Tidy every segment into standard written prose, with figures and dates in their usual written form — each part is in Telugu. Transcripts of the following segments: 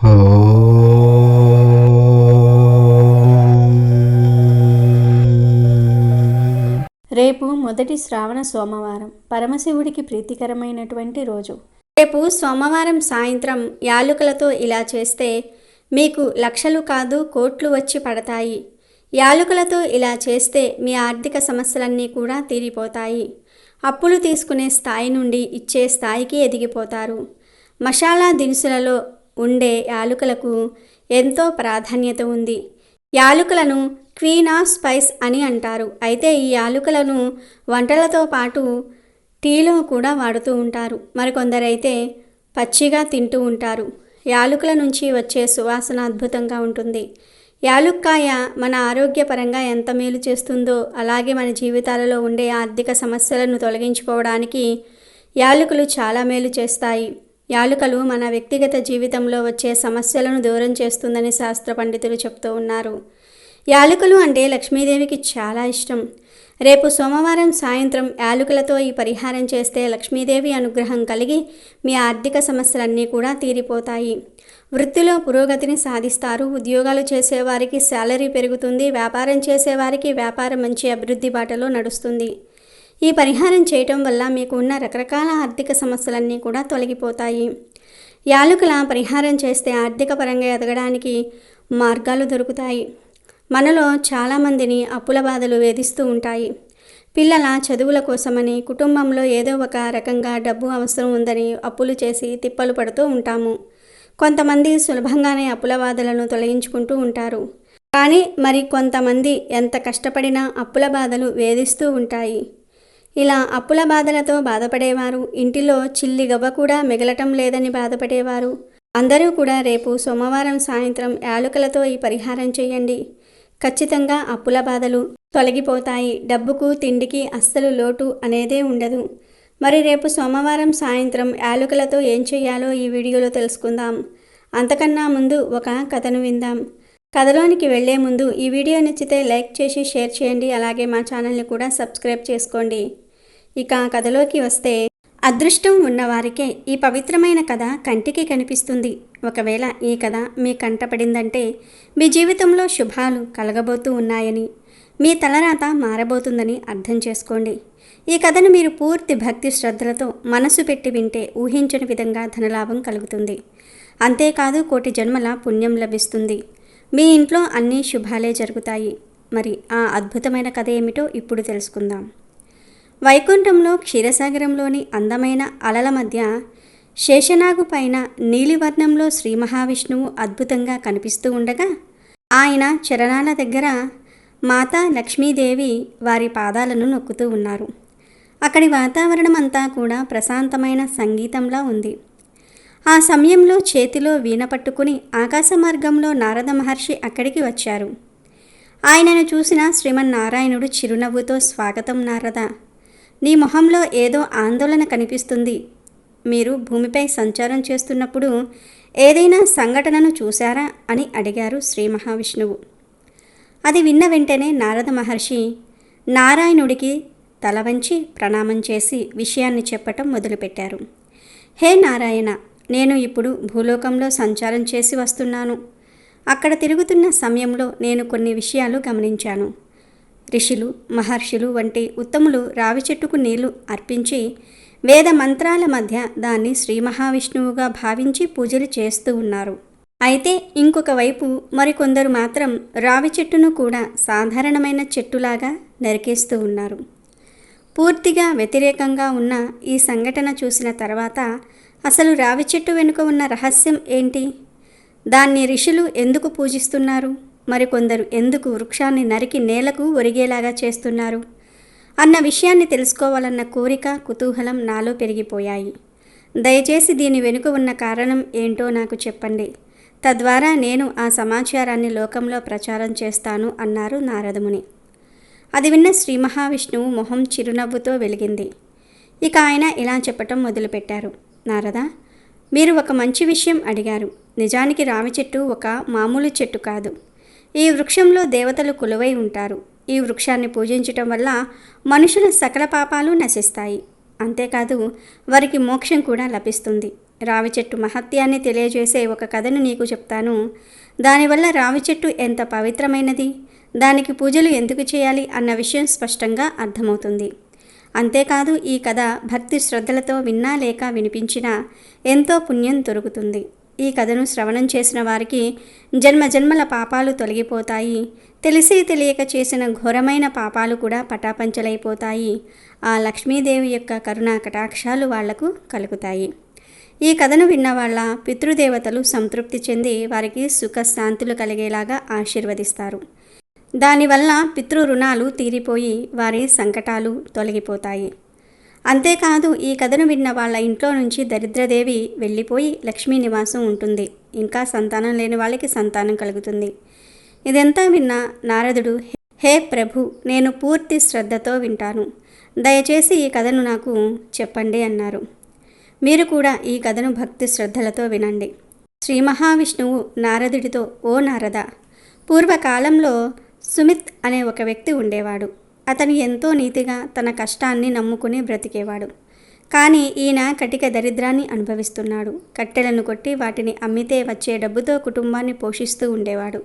రేపు మొదటి శ్రావణ సోమవారం, పరమశివుడికి ప్రీతికరమైనటువంటి రోజు. రేపు సోమవారం సాయంత్రం యాలుకలతో ఇలా చేస్తే మీకు లక్షలు కాదు కోట్లు వచ్చి పడతాయి. యాలుకలతో ఇలా చేస్తే మీ ఆర్థిక సమస్యలన్నీ కూడా తీరిపోతాయి. అప్పులు తీసుకునే స్థాయి నుండి ఇచ్చే స్థాయికి ఎదిగిపోతారు. మసాలా దినుసులలో ఉండే యాలుకలకు ఎంతో ప్రాధాన్యత ఉంది. యాలుకలను క్వీన్ ఆఫ్ స్పైస్ అని అంటారు. అయితే ఈ యాలుకలను వంటలతో పాటు టీలో కూడా వాడుతూ ఉంటారు. మరికొందరైతే పచ్చిగా తింటూ ఉంటారు. యాలుకల నుంచి వచ్చే సువాసన అద్భుతంగా ఉంటుంది. యాలుక్కాయ మన ఆరోగ్యపరంగా ఎంత మేలు చేస్తుందో అలాగే మన జీవితాలలో ఉండే ఆర్థిక సమస్యలను తొలగించుకోవడానికి యాలకులు చాలా మేలు చేస్తాయి. యాలుకలు మన వ్యక్తిగత జీవితంలో వచ్చే సమస్యలను దూరం చేస్తుందని శాస్త్ర పండితులు చెప్తూ ఉన్నారు. యాలకులు అంటే లక్ష్మీదేవికి చాలా ఇష్టం. రేపు సోమవారం సాయంత్రం యాలకులతో ఈ పరిహారం చేస్తే లక్ష్మీదేవి అనుగ్రహం కలిగి మీ ఆర్థిక సమస్యలన్నీ కూడా తీరిపోతాయి. వృత్తిలో పురోగతిని సాధిస్తారు. ఉద్యోగాలు చేసేవారికి శాలరీ పెరుగుతుంది. వ్యాపారం చేసేవారికి వ్యాపారం మంచి అభివృద్ధి బాటలో నడుస్తుంది. ఈ పరిహారం చేయటం వల్ల మీకు ఉన్న రకరకాల ఆర్థిక సమస్యలన్నీ కూడా తొలగిపోతాయి. యాలకుల పరిహారం చేస్తే ఆర్థిక పరంగా ఎదగడానికి మార్గాలు దొరుకుతాయి. మనలో చాలామందిని అప్పుల బాధలు వేధిస్తూ ఉంటాయి. పిల్లల చదువుల కోసమని కుటుంబంలో ఏదో ఒక రకంగా డబ్బు అవసరం ఉందని అప్పులు చేసి తిప్పలు పడుతూ ఉంటాము. కొంతమంది సులభంగానే అప్పుల బాధలను తొలగించుకుంటూ ఉంటారు. కానీ మరి కొంతమంది ఎంత కష్టపడినా అప్పుల బాధలు వేధిస్తూ ఉంటాయి. ఇలా అప్పుల బాధలతో బాధపడేవారు, ఇంటిలో చిల్లి గవ్వ కూడా మిగలటం లేదని బాధపడేవారు అందరూ కూడా రేపు సోమవారం సాయంత్రం యాలకులతో ఈ పరిహారం చేయండి. ఖచ్చితంగా అప్పుల బాధలు తొలగిపోతాయి. డబ్బుకు తిండికి అస్సలు లోటు అనేదే ఉండదు. మరి రేపు సోమవారం సాయంత్రం యాలకులతో ఏం చేయాలో ఈ వీడియోలో తెలుసుకుందాం. అంతకన్నా ముందు ఒక కథను విందాం. కథలోనికి వెళ్లే ముందు ఈ వీడియో నచ్చితే లైక్ చేసి షేర్ చేయండి. అలాగే మా ఛానల్ని కూడా సబ్స్క్రైబ్ చేసుకోండి. ఇక కథలోకి వస్తే, అదృష్టం ఉన్నవారికే ఈ పవిత్రమైన కథ కంటికి కనిపిస్తుంది. ఒకవేళ ఈ కథ మీ కంటపడిందంటే మీ జీవితంలో శుభాలు కలగబోతూ ఉన్నాయని, మీ తలరాత మారబోతుందని అర్థం చేసుకోండి. ఈ కథను మీరు పూర్తి భక్తి శ్రద్ధలతో మనసు పెట్టి వింటే ఊహించని విధంగా ధనలాభం కలుగుతుంది. అంతేకాదు కోటి జన్మల పుణ్యం లభిస్తుంది. మీ ఇంట్లో అన్ని శుభాలే జరుగుతాయి. మరి ఆ అద్భుతమైన కథ ఏమిటో ఇప్పుడు తెలుసుకుందాం. వైకుంఠంలో క్షీరసాగరంలోని అందమైన అలల మధ్య శేషనాగు పైన నీలివర్ణంలో శ్రీ మహావిష్ణువు అద్భుతంగా కనిపిస్తూ ఉండగా, ఆయన చరణాల దగ్గర మాతా లక్ష్మీదేవి వారి పాదాలను నొక్కుతూ ఉన్నారు. అక్కడి వాతావరణం అంతా కూడా ప్రశాంతమైన సంగీతంలా ఉంది. ఆ సమయంలో చేతిలో వీణ పట్టుకుని ఆకాశ మార్గంలో నారద మహర్షి అక్కడికి వచ్చారు. ఆయనను చూసిన శ్రీమన్నారాయణుడు చిరునవ్వుతో, స్వాగతం నారద, నీ మొహంలో ఏదో ఆందోళన కనిపిస్తుంది. మీరు భూమిపై సంచారం చేస్తున్నప్పుడు ఏదైనా సంఘటనను చూశారా అని అడిగారు శ్రీ మహావిష్ణువు. అది విన్న వెంటనే నారద మహర్షి నారాయణుడికి తల వంచి ప్రణామం చేసి విషయాన్ని చెప్పటం మొదలుపెట్టారు. హే నారాయణ, నేను ఇప్పుడు భూలోకంలో సంచారం చేసి వస్తున్నాను. అక్కడ తిరుగుతున్న సమయంలో నేను కొన్ని విషయాలు గమనించాను. ఋషులు, మహర్షులు వంటి ఉత్తములు రావి చెట్టుకు నీళ్లు అర్పించి వేద మంత్రాల మధ్య దాన్ని శ్రీ మహావిష్ణువుగా భావించి పూజలు చేస్తూ ఉన్నారు. అయితే ఇంకొక వైపు మరికొందరు మాత్రం రావి చెట్టును కూడా సాధారణమైన చెట్టులాగా నరికేస్తూ ఉన్నారు. పూర్తిగా వ్యతిరేకంగా ఉన్న ఈ సంఘటన చూసిన తర్వాత అసలు రావి చెట్టు వెనుక ఉన్న రహస్యం ఏంటి? దాన్ని ఋషులు ఎందుకు పూజిస్తున్నారు? మరికొందరు ఎందుకు వృక్షాన్ని నరికి నేలకు ఒరిగేలాగా చేస్తున్నారు అన్న విషయాన్ని తెలుసుకోవాలన్న కోరిక, కుతూహలం నాలో పెరిగిపోయాయి. దయచేసి దీని వెనుక ఉన్న కారణం ఏంటో నాకు చెప్పండి. తద్వారా నేను ఆ సమాచారాన్ని లోకంలో ప్రచారం చేస్తాను అన్నారు నారదముని. అది విన్న శ్రీ మహావిష్ణువు మొహం చిరునవ్వుతో వెలిగింది. ఇక ఆయన ఇలా చెప్పటం మొదలుపెట్టారు. నారద, మీరు ఒక మంచి విషయం అడిగారు. నిజానికి రావి చెట్టు ఒక మామూలు చెట్టు కాదు. ఈ వృక్షంలో దేవతలు కొలువై ఉంటారు. ఈ వృక్షాన్ని పూజించటం వల్ల మనుషుల సకల పాపాలు నశిస్తాయి. అంతేకాదు వారికి మోక్షం కూడా లభిస్తుంది. రావి చెట్టు మహత్యాన్ని తెలియజేసే ఒక కథను నీకు చెప్తాను. దానివల్ల రావి చెట్టు ఎంత పవిత్రమైనది, దానికి పూజలు ఎందుకు చేయాలి అన్న విషయం స్పష్టంగా అర్థమవుతుంది. అంతేకాదు ఈ కథ భక్తి శ్రద్ధలతో విన్నా లేక వినిపించినా ఎంతో పుణ్యం దొరుకుతుంది. ఈ కథను శ్రవణం చేసిన వారికి జన్మజన్మల పాపాలు తొలగిపోతాయి. తెలిసి తెలియక చేసిన ఘోరమైన పాపాలు కూడా పటాపంచలైపోతాయి. ఆ లక్ష్మీదేవి యొక్క కరుణా కటాక్షాలు వాళ్లకు కలుగుతాయి. ఈ కథను విన్న వాళ్ళ పితృదేవతలు సంతృప్తి చెంది వారికి సుఖశాంతులు కలిగేలాగా ఆశీర్వదిస్తారు. దానివల్ల పితృ రుణాలు తీరిపోయి వారి సంకటాలు తొలగిపోతాయి. అంతేకాదు ఈ కథను విన్న వాళ్ళ ఇంట్లో నుంచి దరిద్రదేవి వెళ్ళిపోయి లక్ష్మీ నివాసం ఉంటుంది. ఇంకా సంతానం లేని వాళ్ళకి సంతానం కలుగుతుంది. ఇదంతా విన్న నారదుడు, హే ప్రభు, నేను పూర్తి శ్రద్ధతో వింటాను, దయచేసి ఈ కథను నాకు చెప్పండి అన్నారు. మీరు కూడా ఈ కథను భక్తి శ్రద్ధలతో వినండి. శ్రీ మహావిష్ణువు నారదుడితో, ఓ నారద, పూర్వకాలంలో సుమిత్ అనే ఒక వ్యక్తి ఉండేవాడు. అతను ఎంతో నీతిగా తన కష్టాన్ని నమ్ముకుని బ్రతికేవాడు. కానీ ఈయన కటిక దరిద్రాన్ని అనుభవిస్తున్నాడు. కట్టెలను కొట్టి వాటిని అమ్మితే వచ్చే డబ్బుతో కుటుంబాన్ని పోషిస్తూ ఉండేవాడు.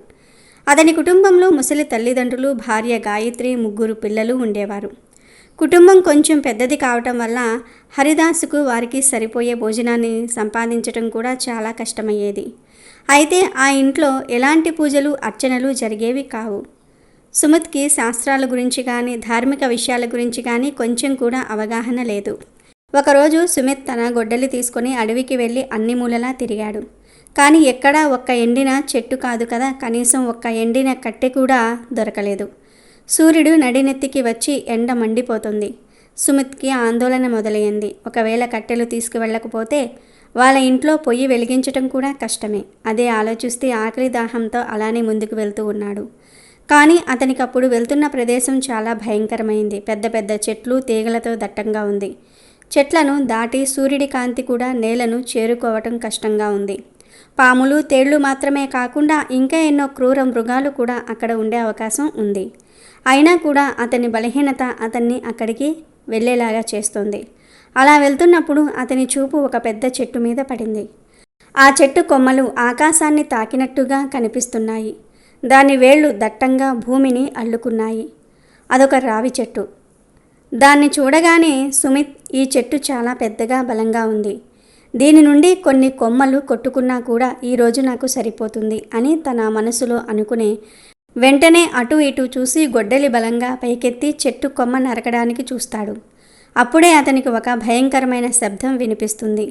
అతని కుటుంబంలో ముసలి తల్లిదండ్రులు, భార్య గాయత్రి, 3 పిల్లలు ఉండేవారు. కుటుంబం కొంచెం పెద్దది కావటం వల్ల హరిదాసుకు వారికి సరిపోయే భోజనాన్ని సంపాదించడం కూడా చాలా కష్టమయ్యేది. అయితే ఆ ఇంట్లో ఎలాంటి పూజలు అర్చనలు జరిగేవి కావు. సుమిత్కి శాస్త్రాల గురించి కానీ ధార్మిక విషయాల గురించి కానీ కొంచెం కూడా అవగాహన లేదు. ఒకరోజు సుమిత్ తన గొడ్డలి తీసుకుని అడవికి వెళ్ళి అన్ని మూలలా తిరిగాడు. కానీ ఎక్కడా ఒక్క ఎండిన చెట్టు కాదు కదా, కనీసం ఒక్క ఎండిన కట్టె కూడా దొరకలేదు. సూర్యుడు నడినెత్తికి వచ్చి ఎండ మండిపోతుంది. సుమిత్కి ఆందోళన మొదలైంది. ఒకవేళ కట్టెలు తీసుకువెళ్ళకపోతే వాళ్ళ ఇంట్లో పొయ్యి వెలిగించటం కూడా కష్టమే. అదే ఆలోచిస్తే ఆకలి దాహంతో అలానే ముందుకు వెళ్తూ ఉన్నాడు. కానీ అతనికప్పుడు వెళ్తున్న ప్రదేశం చాలా భయంకరమైంది. పెద్ద పెద్ద చెట్లు తీగలతో దట్టంగా ఉంది. చెట్లను దాటి సూర్యుడి కాంతి కూడా నేలను చేరుకోవటం కష్టంగా ఉంది. పాములు, తేళ్లు మాత్రమే కాకుండా ఇంకా ఎన్నో క్రూర మృగాలు కూడా అక్కడ ఉండే అవకాశం ఉంది. అయినా కూడా అతని బలహీనత అతన్ని అక్కడికి వెళ్ళేలాగా చేస్తుంది. అలా వెళ్తున్నప్పుడు అతని చూపు ఒక పెద్ద చెట్టు మీద పడింది. ఆ చెట్టు కొమ్మలు ఆకాశాన్ని తాకినట్టుగా కనిపిస్తున్నాయి. దాని వేళ్ళు దట్టంగా భూమిని అల్లుకున్నాయి. అదొక రావి చెట్టు. దాన్ని చూడగానే సుమిత్, ఈ చెట్టు చాలా పెద్దగా బలంగా ఉంది, దీని నుండి కొన్ని కొమ్మలు కొట్టుకున్నా కూడా ఈరోజు నాకు సరిపోతుంది అని తన మనసులో అనుకునే వెంటనే అటు ఇటు చూసి గొడ్డలి బలంగా పైకెత్తి చెట్టు కొమ్మ నరకడానికి చూస్తాడు. అప్పుడే అతనికి ఒక భయంకరమైన శబ్దం వినిపిస్తుంది.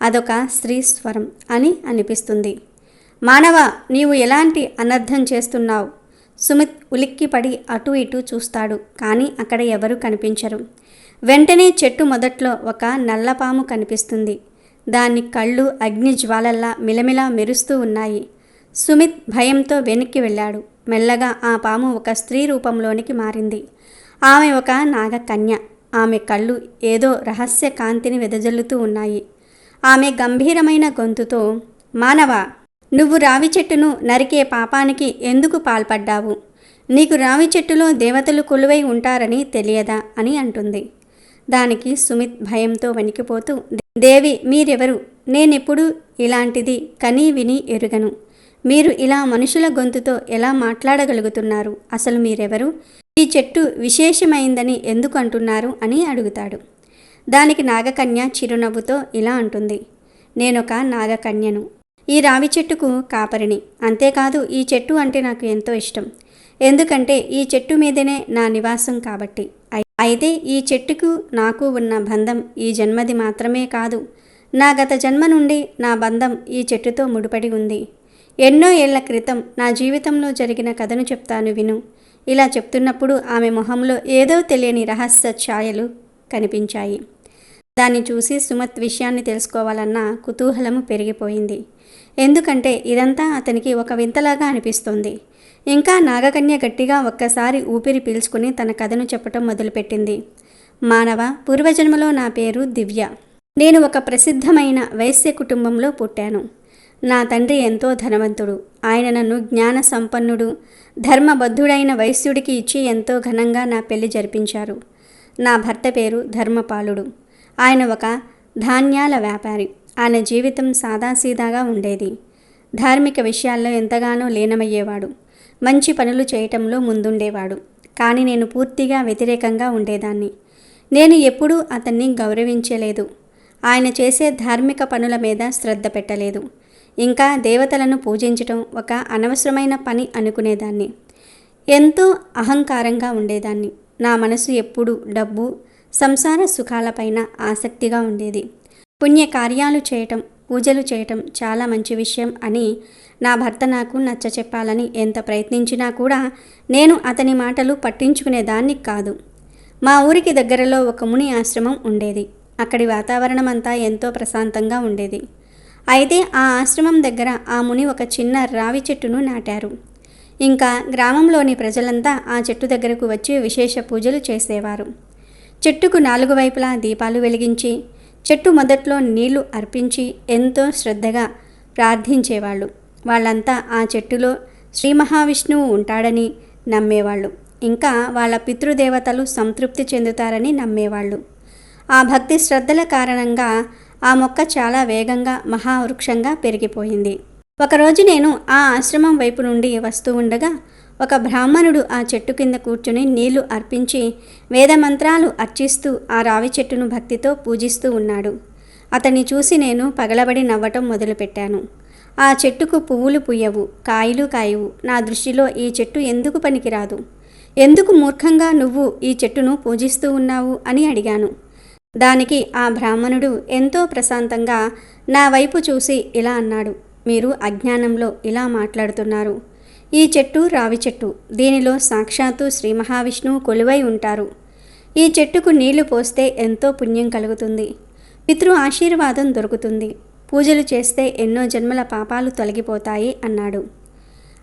అదొక స్త్రీ స్వరం అని అనిపిస్తుంది. మానవ, నీవు ఎలాంటి అనర్థం చేస్తున్నావు? సుమిత్ ఉలిక్కిపడి అటు ఇటు చూస్తాడు. కానీ అక్కడ ఎవరూ కనిపించరు. వెంటనే చెట్టు మొదట్లో ఒక నల్లపాము కనిపిస్తుంది. దాని కళ్ళు అగ్ని జ్వాలల్లా మిలమిలా మెరుస్తూ ఉన్నాయి. సుమిత్ భయంతో వెనక్కి వెళ్ళాడు. మెల్లగా ఆ పాము ఒక స్త్రీ రూపంలోనికి మారింది. ఆమె ఒక నాగకన్య. ఆమె కళ్ళు ఏదో రహస్య కాంతిని వెదజల్లుతూ ఉన్నాయి. ఆమె గంభీరమైన గొంతుతో, మానవ, నువ్వు రావి చెట్టును నరికే పాపానికి ఎందుకు పాల్పడ్డావు? నీకు రావి చెట్టులో దేవతలు కొలువై ఉంటారని తెలియదా అని అంటుంది. దానికి సుమిత్ భయంతో వణికిపోతూ, దేవి, మీరెవరు? నేనెప్పుడు ఇలాంటిది కనీ విని ఎరుగను. మీరు ఇలా మనుషుల గొంతుతో ఎలా మాట్లాడగలుగుతున్నారు? అసలు మీరెవరు? ఈ చెట్టు విశేషమైందని ఎందుకు అంటున్నారు అని అడుగుతాడు. దానికి నాగకన్య చిరునవ్వుతో ఇలా అంటుంది, నేనొక నాగకన్యను. ఈ రావి చెట్టుకు కాపరిని. అంతేకాదు ఈ చెట్టు అంటే నాకు ఎంతో ఇష్టం. ఎందుకంటే ఈ చెట్టు మీదనే నా నివాసం కాబట్టి. అయితే ఈ చెట్టుకు నాకు ఉన్న బంధం ఈ జన్మది మాత్రమే కాదు, నా గత జన్మ నుండి నా బంధం ఈ చెట్టుతో ముడిపడి ఉంది. ఎన్నో ఏళ్ల క్రితం నా జీవితంలో జరిగిన కథను చెప్తాను విను. ఇలా చెప్తున్నప్పుడు ఆమె మొహంలో ఏదో తెలియని రహస్య ఛాయలు కనిపించాయి. దాన్ని చూసి సుమత్ విషయాన్ని తెలుసుకోవాలన్న కుతూహలము పెరిగిపోయింది. ఎందుకంటే ఇదంతా అతనికి ఒక వింతలాగా అనిపిస్తోంది. ఇంకా నాగకన్య గట్టిగా ఒక్కసారి ఊపిరి పీల్చుకుని తన కథను చెప్పటం మొదలుపెట్టింది. మానవ, పూర్వజన్మలో నా పేరు దివ్య. నేను ఒక ప్రసిద్ధమైన వైశ్య కుటుంబంలో పుట్టాను. నా తండ్రి ఎంతో ధనవంతుడు. ఆయన నన్ను జ్ఞాన సంపన్నుడు, ధర్మబద్ధుడైన వైశ్యుడికి ఇచ్చి ఎంతో ఘనంగా నా పెళ్లి జరిపించారు. నా భర్త పేరు ధర్మపాలుడు. ఆయన ఒక ధాన్యాల వ్యాపారి. ఆయన జీవితం సాదాసీదాగా ఉండేది. ధార్మిక విషయాల్లో ఎంతగానో లీనమయ్యేవాడు. మంచి పనులు చేయటంలో ముందుండేవాడు. కానీ నేను పూర్తిగా వ్యతిరేకంగా ఉండేదాన్ని. నేను ఎప్పుడూ అతన్ని గౌరవించలేదు. ఆయన చేసే ధార్మిక పనుల మీద శ్రద్ధ పెట్టలేదు. ఇంకా దేవతలను పూజించటం ఒక అనవసరమైన పని అనుకునేదాన్ని. ఎంతో అహంకారంగా ఉండేదాన్ని. నా మనసు ఎప్పుడూ డబ్బు, సంసార సుఖాలపైన ఆసక్తిగా ఉండేది. పుణ్యకార్యాలు చేయటం, పూజలు చేయటం చాలా మంచి విషయం అని నా భర్త నాకు నచ్చచెప్పాలని ఎంత ప్రయత్నించినా కూడా నేను అతని మాటలు పట్టించుకునేదాన్ని కాదు. మా ఊరికి దగ్గరలో ఒక ముని ఆశ్రమం ఉండేది. అక్కడి వాతావరణం అంతా ఎంతో ప్రశాంతంగా ఉండేది. అయితే ఆ ఆశ్రమం దగ్గర ఆ ముని ఒక చిన్న రావి చెట్టును నాటారు. ఇంకా గ్రామంలోని ప్రజలంతా ఆ చెట్టు దగ్గరకు వచ్చి విశేష పూజలు చేసేవారు. చెట్టుకు 4 వైపులా దీపాలు వెలిగించి, చెట్టు మొదట్లో నీళ్లు అర్పించి ఎంతో శ్రద్ధగా ప్రార్థించేవాళ్ళు. వాళ్ళంతా ఆ చెట్టులో శ్రీ మహావిష్ణువు ఉంటాడని నమ్మేవాళ్ళు. ఇంకా వాళ్ళ పితృదేవతలు సంతృప్తి చెందుతారని నమ్మేవాళ్ళు. ఆ భక్తి శ్రద్ధల కారణంగా ఆ మొక్క చాలా వేగంగా మహావృక్షంగా పెరిగిపోయింది. ఒకరోజు నేను ఆ ఆశ్రమం వైపు నుండి వస్తూ ఉండగా ఒక బ్రాహ్మణుడు ఆ చెట్టు కింద కూర్చుని నీళ్లు అర్పించి వేదమంత్రాలు అర్చిస్తూ ఆ రావి చెట్టును భక్తితో పూజిస్తూ ఉన్నాడు. అతన్ని చూసి నేను పగలబడి నవ్వటం మొదలుపెట్టాను. ఆ చెట్టుకు పువ్వులు పుయ్యవు, కాయలు కాయవు. నా దృష్టిలో ఈ చెట్టు ఎందుకు పనికిరాదు? ఎందుకు మూర్ఖంగా నువ్వు ఈ చెట్టును పూజిస్తూ ఉన్నావు అని అడిగాను. దానికి ఆ బ్రాహ్మణుడు ఎంతో ప్రశాంతంగా నా వైపు చూసి ఇలా అన్నాడు, మీరు అజ్ఞానంలో ఇలా మాట్లాడుతున్నారు. ఈ చెట్టు రావి చెట్టు. దీనిలో సాక్షాత్తు శ్రీ మహావిష్ణువు కొలువై ఉంటారు. ఈ చెట్టుకు నీళ్లు పోస్తే ఎంతో పుణ్యం కలుగుతుంది. పితృ ఆశీర్వాదం దొరుకుతుంది. పూజలు చేస్తే ఎన్నో జన్మల పాపాలు తొలగిపోతాయి అన్నాడు.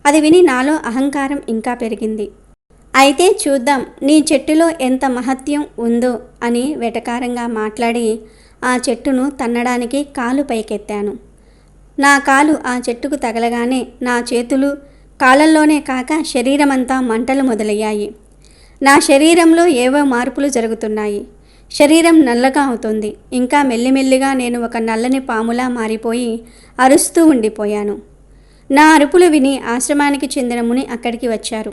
అది విని నాలో అహంకారం ఇంకా పెరిగింది. అయితే చూద్దాం నీ చెట్టులో ఎంత మహత్యం ఉందో అని వెటకారంగా మాట్లాడి ఆ చెట్టును తన్నడానికి కాలు పైకెత్తాను. నా కాలు ఆ చెట్టుకు తగలగానే నా చేతులు కాళ్ళల్లోనే కాక శరీరమంతా మంటలు మొదలయ్యాయి. నా శరీరంలో ఏవో మార్పులు జరుగుతున్నాయి. శరీరం నల్లగా అవుతుంది. ఇంకా మెల్లిమెల్లిగా నేను ఒక నల్లని పాములా మారిపోయి అరుస్తూ ఉండిపోయాను. నా అరుపులు విని ఆశ్రమానికి చెందిన ముని అక్కడికి వచ్చారు.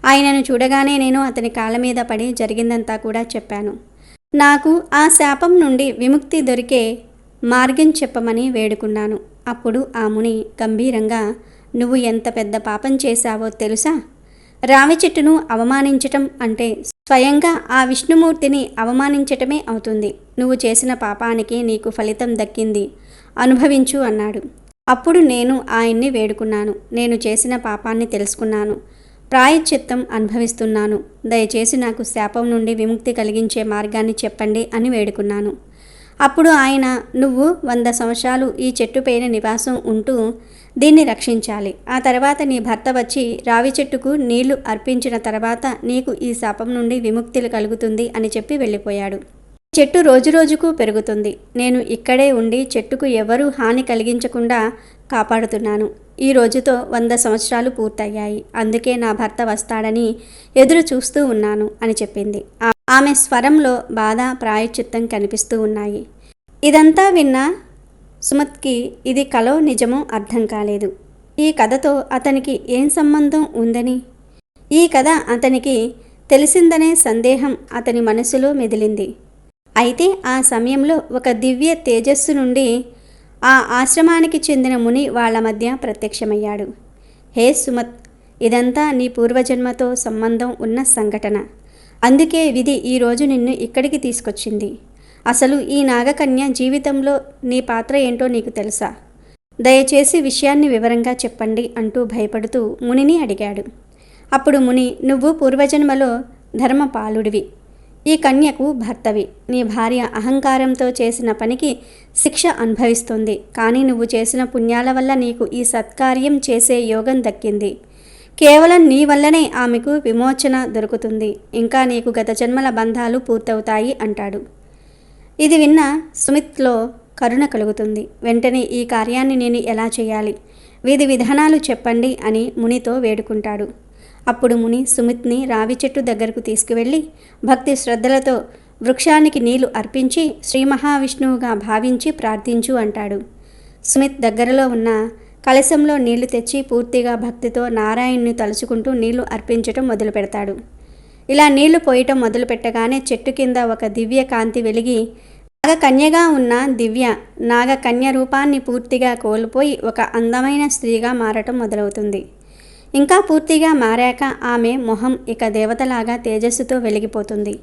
ఆయనను చూడగానే నేను అతని కాళ్ళ మీద పడి జరిగిందంతా కూడా చెప్పాను. నాకు ఆ శాపం నుండి విముక్తి దొరికే మార్గం చెప్పమని వేడుకున్నాను. అప్పుడు ఆ ముని గంభీరంగా, నువ్వు ఎంత పెద్ద పాపం చేశావో తెలుసా? రావి చెట్టును అవమానించటం అంటే స్వయంగా ఆ విష్ణుమూర్తిని అవమానించటమే అవుతుంది. నువ్వు చేసిన పాపానికి నీకు ఫలితం దక్కింది, అనుభవించు అన్నాడు. అప్పుడు నేను ఆయన్ని వేడుకున్నాను. నేను చేసిన పాపాన్ని తెలుసుకున్నాను, ప్రాయశ్చిత్తం అనుభవిస్తున్నాను. దయచేసి నాకు శాపం నుండి విముక్తి కలిగించే మార్గాన్ని చెప్పండి అని వేడుకున్నాను. అప్పుడు ఆయన, నువ్వు 100 సంవత్సరాలు ఈ చెట్టు పైన నివాసం ఉంటూ దీన్ని రక్షించాలి. ఆ తర్వాత నీ భర్త వచ్చి రావి చెట్టుకు నీళ్లు అర్పించిన తర్వాత నీకు ఈ శాపం నుండి విముక్తి కలుగుతుంది అని చెప్పి వెళ్ళిపోయాడు. చెట్టు రోజురోజుకు పెరుగుతుంది. నేను ఇక్కడే ఉండి చెట్టుకు ఎవరూ హాని కలిగించకుండా కాపాడుతున్నాను. ఈ రోజుతో 100 సంవత్సరాలు పూర్తయ్యాయి. అందుకే నా భర్త వస్తాడని ఎదురు చూస్తూ ఉన్నాను అని చెప్పింది. ఆమె స్వరంలో బాధ, ప్రాయశ్చిత్తం కనిపిస్తూ ఉన్నాయి. ఇదంతా విన్న సుమత్కి ఇది కలో నిజమో అర్థం కాలేదు. ఈ కథతో అతనికి ఏం సంబంధం ఉందని, ఈ కథ అతనికి తెలిసిందనే సందేహం అతని మనసులో మెదిలింది. అయితే ఆ సమయంలో ఒక దివ్య తేజస్సు నుండి ఆ ఆశ్రమానికి చెందిన ముని వాళ్ళ మధ్య ప్రత్యక్షమయ్యాడు. హే సుమత్, ఇదంతా నీ పూర్వజన్మతో సంబంధం ఉన్న సంఘటన. అందుకే విధి ఈరోజు నిన్ను ఇక్కడికి తీసుకొచ్చింది. అసలు ఈ నాగకన్య జీవితంలో నీ పాత్ర ఏంటో నీకు తెలుసా? దయచేసి విషయాన్ని వివరంగా చెప్పండి అంటూ భయపడుతూ మునిని అడిగాడు. అప్పుడు ముని, నువ్వు పూర్వజన్మలో ధర్మపాలుడివి, ఈ కన్యకు భర్తవి. నీ భార్య అహంకారంతో చేసిన పనికి శిక్ష అనుభవిస్తుంది. కానీ నువ్వు చేసిన పుణ్యాల వల్ల నీకు ఈ సత్కార్యం చేసే యోగం దక్కింది. కేవలం నీ వల్లనే ఆమెకు విమోచన దొరుకుతుంది. ఇంకా నీకు గత జన్మల బంధాలు పూర్తవుతాయి అంటాడు. ఇది విన్న సుమిత్లో కరుణ కలుగుతుంది. వెంటనే ఈ కార్యాన్ని నేను ఎలా చేయాలి, విధి విధానాలు చెప్పండి అని మునితో వేడుకుంటాడు. అప్పుడు ముని సుమిత్ని రావి చెట్టు దగ్గరకు తీసుకువెళ్ళి భక్తి శ్రద్ధలతో వృక్షానికి నీళ్లు అర్పించి శ్రీ మహావిష్ణువుగా భావించి ప్రార్థించు అంటాడు. సుమిత్ దగ్గరలో ఉన్న కలశంలో నీళ్లు తెచ్చి పూర్తిగా భక్తితో నారాయణ్ణి తలుచుకుంటూ నీళ్లు అర్పించటం మొదలు పెడతాడు. ఇలా నీళ్లు పోయటం మొదలు పెట్టగానే చెట్టు కింద ఒక దివ్య కాంతి వెలిగి నాగకన్యగా ఉన్న దివ్య నాగకన్య రూపాన్ని పూర్తిగా కోల్పోయి ఒక అందమైన స్త్రీగా మారటం మొదలవుతుంది. ఇంకా పూర్తిగా మారాక ఆమె మొహం ఇక దేవతలాగా తేజస్సుతో వెలిగిపోతుంది.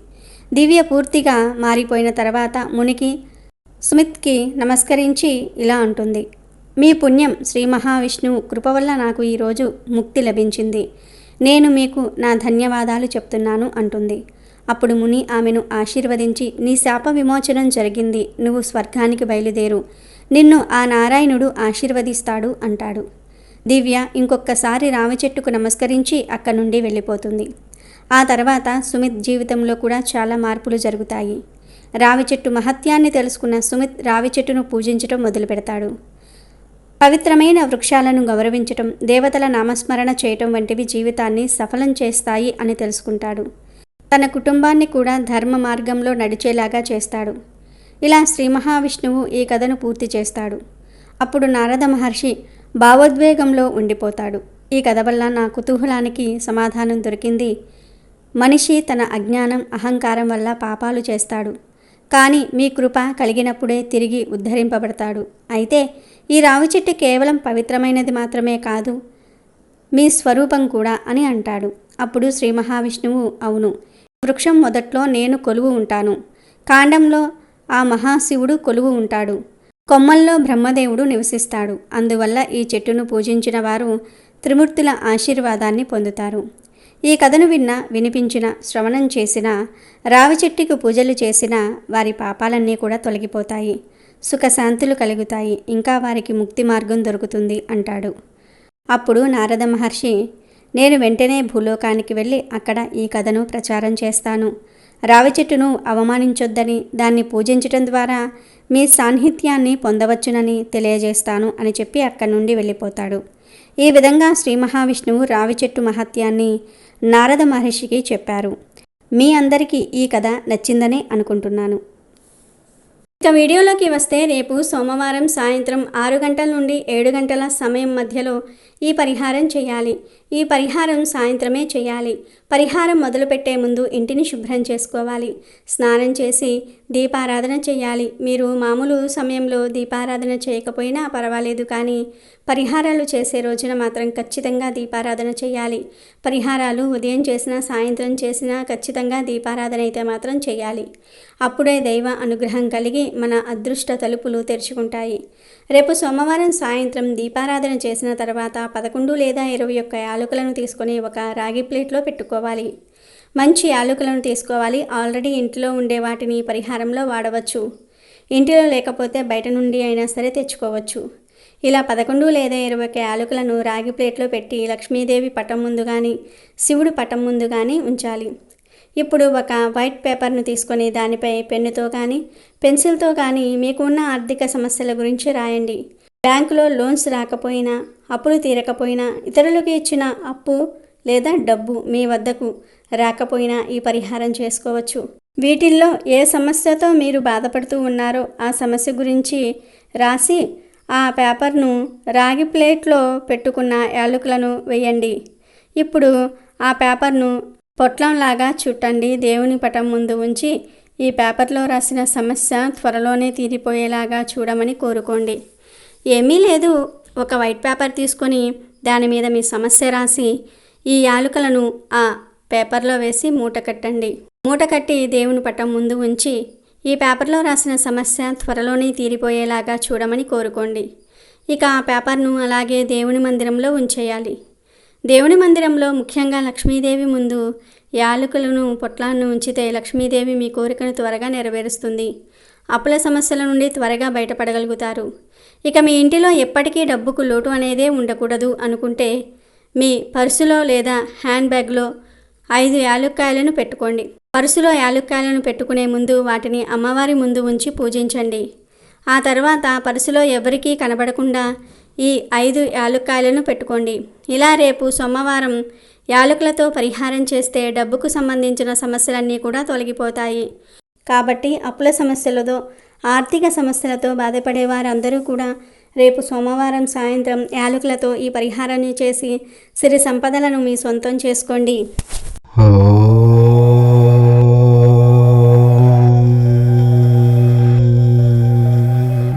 దివ్య పూర్తిగా మారిపోయిన తర్వాత మునికి సుమిత్కి నమస్కరించి ఇలా అంటుంది, మీ పుణ్యం శ్రీ మహావిష్ణువు కృప వల్ల నాకు ఈరోజు ముక్తి లభించింది. నేను మీకు నా ధన్యవాదాలు చెప్తున్నాను అంటుంది. అప్పుడు ముని ఆమెను ఆశీర్వదించి, నీ శాప విమోచనం జరిగింది, నువ్వు స్వర్గానికి బయలుదేరు, నిన్ను ఆ నారాయణుడు ఆశీర్వదిస్తాడు అంటాడు. దివ్య ఇంకొకసారి రావి చెట్టుకు నమస్కరించి అక్కడి నుండి వెళ్ళిపోతుంది. ఆ తర్వాత సుమిత్ జీవితంలో కూడా చాలా మార్పులు జరుగుతాయి. రావి చెట్టు మహత్యాన్ని తెలుసుకున్న సుమిత్ రావి చెట్టును పూజించటం మొదలు పెడతాడు. పవిత్రమైన వృక్షాలను గౌరవించటం, దేవతల నామస్మరణ చేయటం వంటివి జీవితాన్ని సఫలం చేస్తాయి అని తెలుసుకుంటాడు. తన కుటుంబాన్ని కూడా ధర్మ మార్గంలో నడిచేలాగా చేస్తాడు. ఇలా శ్రీ మహావిష్ణువు ఈ కథను పూర్తి చేస్తాడు. అప్పుడు నారద మహర్షి భావోద్వేగంలో ఉండిపోతాడు. ఈ కథ వల్ల నా కుతూహలానికి సమాధానం దొరికింది. మనిషి తన అజ్ఞానం అహంకారం వల్ల పాపాలు చేస్తాడు, కానీ మీ కృప కలిగినప్పుడే తిరిగి ఉద్ధరింపబడతాడు. అయితే ఈ రావి చెట్టు కేవలం పవిత్రమైనది మాత్రమే కాదు, మీ స్వరూపం కూడా అని అంటాడు. అప్పుడు శ్రీ మహావిష్ణువు, అవును, వృక్షం మొదట్లో నేను కొలువు ఉంటాను, కాండంలో ఆ మహాశివుడు కొలువు ఉంటాడు, కొమ్మల్లో బ్రహ్మదేవుడు నివసిస్తాడు. అందువల్ల ఈ చెట్టును పూజించిన వారు త్రిమూర్తుల ఆశీర్వాదాన్ని పొందుతారు. ఈ కథను వినిపించిన, శ్రవణం చేసిన, రావి చెట్టుకు పూజలు చేసిన వారి పాపాలన్నీ కూడా తొలగిపోతాయి, సుఖశాంతులు కలుగుతాయి, ఇంకా వారికి ముక్తి మార్గం దొరుకుతుంది అంటాడు. అప్పుడు నారద మహర్షి, నేను వెంటనే భూలోకానికి వెళ్ళి అక్కడ ఈ కథను ప్రచారం చేస్తాను. రావి చెట్టును అవమానించొద్దని, దాన్ని పూజించటం ద్వారా మీ సాన్నిధ్యాన్ని పొందవచ్చునని తెలియజేస్తాను అని చెప్పి అక్కడి నుండి వెళ్ళిపోతాడు. ఈ విధంగా శ్రీ మహావిష్ణువు రావి చెట్టు మహత్యాన్ని నారద మహర్షికి చెప్పారు. మీ అందరికీ ఈ కథ నచ్చిందనే అనుకుంటున్నాను. ఇక వీడియోలోకి వస్తే, రేపు సోమవారం సాయంత్రం 6 గంటల నుండి 7 గంటల సమయం మధ్యలో ఈ పరిహారం చేయాలి. ఈ పరిహారం సాయంత్రమే చేయాలి. పరిహారం మొదలుపెట్టే ముందు ఇంటిని శుభ్రం చేసుకోవాలి, స్నానం చేసి దీపారాధన చేయాలి. మీరు మామూలు సమయంలో దీపారాధన చేయకపోయినా పర్వాలేదు, కానీ పరిహారాలు చేసే రోజున మాత్రం ఖచ్చితంగా దీపారాధన చేయాలి. పరిహారాలు ఉదయం చేసినా సాయంత్రం చేసినా ఖచ్చితంగా దీపారాధన అయితే మాత్రం చేయాలి. అప్పుడే దైవ అనుగ్రహం కలిగి మన అదృష్ట తలుపులు తెరుచుకుంటాయి. రేపు సోమవారం సాయంత్రం దీపారాధన చేసిన తర్వాత 11 లేదా 21 యాలకులను తీసుకొని ఒక రాగి ప్లేట్లో పెట్టుకోవాలి. మంచి యాలకులను తీసుకోవాలి. ఆల్రెడీ ఇంట్లో ఉండే వాటిని పరిహారంలో వాడవచ్చు. ఇంటిలో లేకపోతే బయట నుండి అయినా సరే తెచ్చుకోవచ్చు. ఇలా 11 లేదా 21 యాలకులను రాగి ప్లేట్లో పెట్టి లక్ష్మీదేవి పటం ముందు కానీ శివుడు పటం ముందు కానీ ఉంచాలి. ఇప్పుడు ఒక వైట్ పేపర్ను తీసుకొని దానిపై పెన్నుతో కానీ పెన్సిల్తో కానీ మీకు ఉన్న ఆర్థిక సమస్యల గురించి రాయండి. బ్యాంకులో లోన్స్ రాకపోయినా, అప్పులు తీరకపోయినా, ఇతరులకు ఇచ్చిన అప్పు లేదా డబ్బు మీ వద్దకు రాకపోయినా ఈ పరిహారం చేసుకోవచ్చు. వీటిల్లో ఏ సమస్యతో మీరు బాధపడుతూ ఉన్నారో ఆ సమస్య గురించి రాసి ఆ పేపర్ను రాగి ప్లేట్లో పెట్టుకున్న యాలకులను వేయండి. ఇప్పుడు ఆ పేపర్ను పొట్లంలాగా చుట్టండి. దేవుని పటం ముందు ఉంచి ఈ పేపర్లో రాసిన సమస్య త్వరలోనే తీరిపోయేలాగా చూడమని కోరుకోండి. ఏమీ లేదు, ఒక వైట్ పేపర్ తీసుకొని దాని మీద మీ సమస్య రాసి ఈ యాలకులను ఆ పేపర్లో వేసి మూట కట్టండి. మూట కట్టి దేవుని పటం ముందు ఉంచి ఈ పేపర్లో రాసిన సమస్య త్వరలోనే తీరిపోయేలాగా చూడమని కోరుకోండి. ఇక ఆ పేపర్ను అలాగే దేవుని మందిరంలో ఉంచేయాలి. దేవుని మందిరంలో ముఖ్యంగా లక్ష్మీదేవి ముందు యాలకులను పొట్లాన్ని ఉంచితే లక్ష్మీదేవి మీ కోరికను త్వరగా నెరవేరుస్తుంది. అప్పుల సమస్యల నుండి త్వరగా బయటపడగలుగుతారు. ఇక మీ ఇంటిలో ఎప్పటికీ డబ్బుకు లోటు అనేదే ఉండకూడదు అనుకుంటే మీ పర్సులో లేదా హ్యాండ్ బ్యాగ్లో 5 యాలక్కాయలను పెట్టుకోండి. పర్సులో యాలక్కాయలను పెట్టుకునే ముందు వాటిని అమ్మవారి ముందు ఉంచి పూజించండి. ఆ తర్వాత పర్సులో ఎవరికీ కనబడకుండా ఈ 5 యాలక్కాయలను పెట్టుకోండి. ఇలా రేపు సోమవారం యాలకులతో పరిహారం చేస్తే డబ్బుకు సంబంధించిన సమస్యలన్నీ కూడా తొలగిపోతాయి. కాబట్టి అప్పుల సమస్యలతో, ఆర్థిక సమస్యలతో బాధపడే వారందరూ కూడా రేపు సోమవారం సాయంత్రం యాలకులతో ఈ పరిహారాన్ని చేసి సిరి సంపదలను మీ సొంతం చేసుకోండి.